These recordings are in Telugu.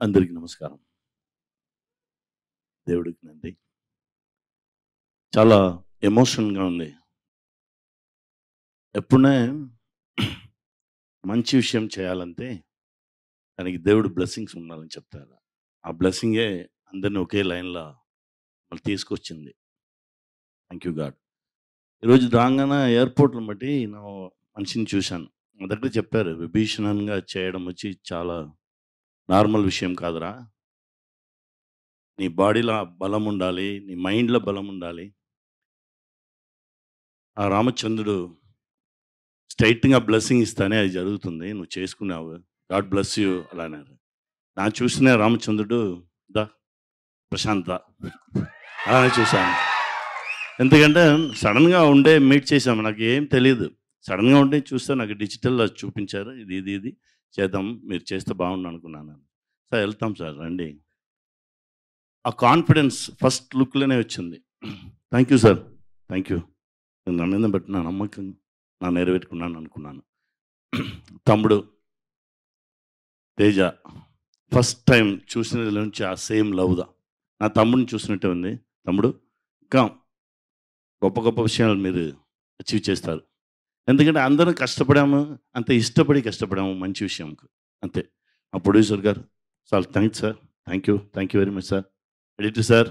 అందరికీ నమస్కారం. దేవుడికి నంది. చాలా ఎమోషన్‌గా ఉంది. ఎప్పుడనే మంచి విషయం చేయాలంటే దానికి దేవుడు బ్లెస్సింగ్స్ ఉండాలని చెప్తారు. ఆ బ్లెస్సింగే అందరిని ఒకే లైన్‌లో మళ్ళీ తీసుకొచ్చింది. Thank you God. ఈరోజు రాంగానే ఎయిర్‌పోర్ట్‌లో బట్టి నేను మనిషిని చూశాను. మొదట చెప్పారు విభీషణంగా చేయడం వచ్చి చాలా నార్మల్ విషయం కాదురా! నీ బాడీలో బలం ఉండాలి. నీ మైండ్‌లో బలం ఉండాలి. ఆ రామచంద్రుడు స్ట్రెయిట్‌గా బ్లెస్సింగ్ ఇస్తానే అది జరుగుతుంది. నువ్వు చేసుకున్నావు. గాడ్ బ్లెస్ యూ అలా అన్నారు. నా చూసిన రామచంద్రుడు దా ప్రశాంత్ దా అలానే చూశాను. ఎందుకంటే సడెన్‌గా ఉండే మీట్ చేసాము. నాకు ఏం తెలీదు. సడెన్‌గా ఉండి చూస్తే నాకు డిజిటల్‌లో చూపించారు. ఇది చేద్దాం. మీరు చేస్తే బాగుండు అనుకున్నాను. సార్ వెళ్తాం సార్ రండి. ఆ కాన్ఫిడెన్స్ ఫస్ట్ లుక్‌లోనే వచ్చింది. Thank you sir. Thank you. నా మీద పెట్టిన నమ్మకం నెరవేర్చుకున్నాను అనుకున్నాను. తమ్ముడు తేజ ఫస్ట్ టైం చూసినది నుంచి ఆ సేమ్ లవ్‌దా. నా తమ్ముడిని చూసినట్టే ఉంది. తమ్ముడు ఇంకా గొప్ప గొప్ప విషయాలు మీరు అచీవ్ చేస్తారు. ఎందుకంటే అందరం కష్టపడాము. అంత ఇష్టపడి కష్టపడాము మంచి విషయంకి. అంతే. మా ప్రొడ్యూసర్ గారు sir thanks sir. Thank you very much sir. Editor sir,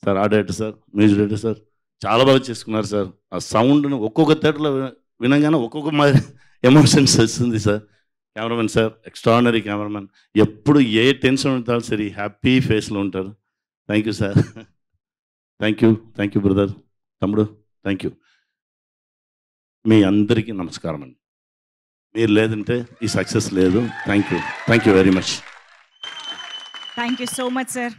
art director sir, music director sir చాలా బాగా చేసుకున్నారు సార్. ఆ సౌండ్‌ని ఒక్కొక్క థియేటర్‌లో వినంగానే ఒక్కొక్క మాదిరి ఎమోషన్స్ వస్తుంది sir. Cameramen sir extraordinary cameraman. ఎప్పుడు ఏ టెన్షన్ ఉంటారు సరే హ్యాపీ ఫేస్‌లో ఉంటారు. Thank you sir. Thank you brother. తమ్ముడు థాంక్ యూ. మీ అందరికీ నమస్కారం అండి. మీరు లేదంటే ఈ సక్సెస్ లేదు. Thank you very much. Thank you so much, sir.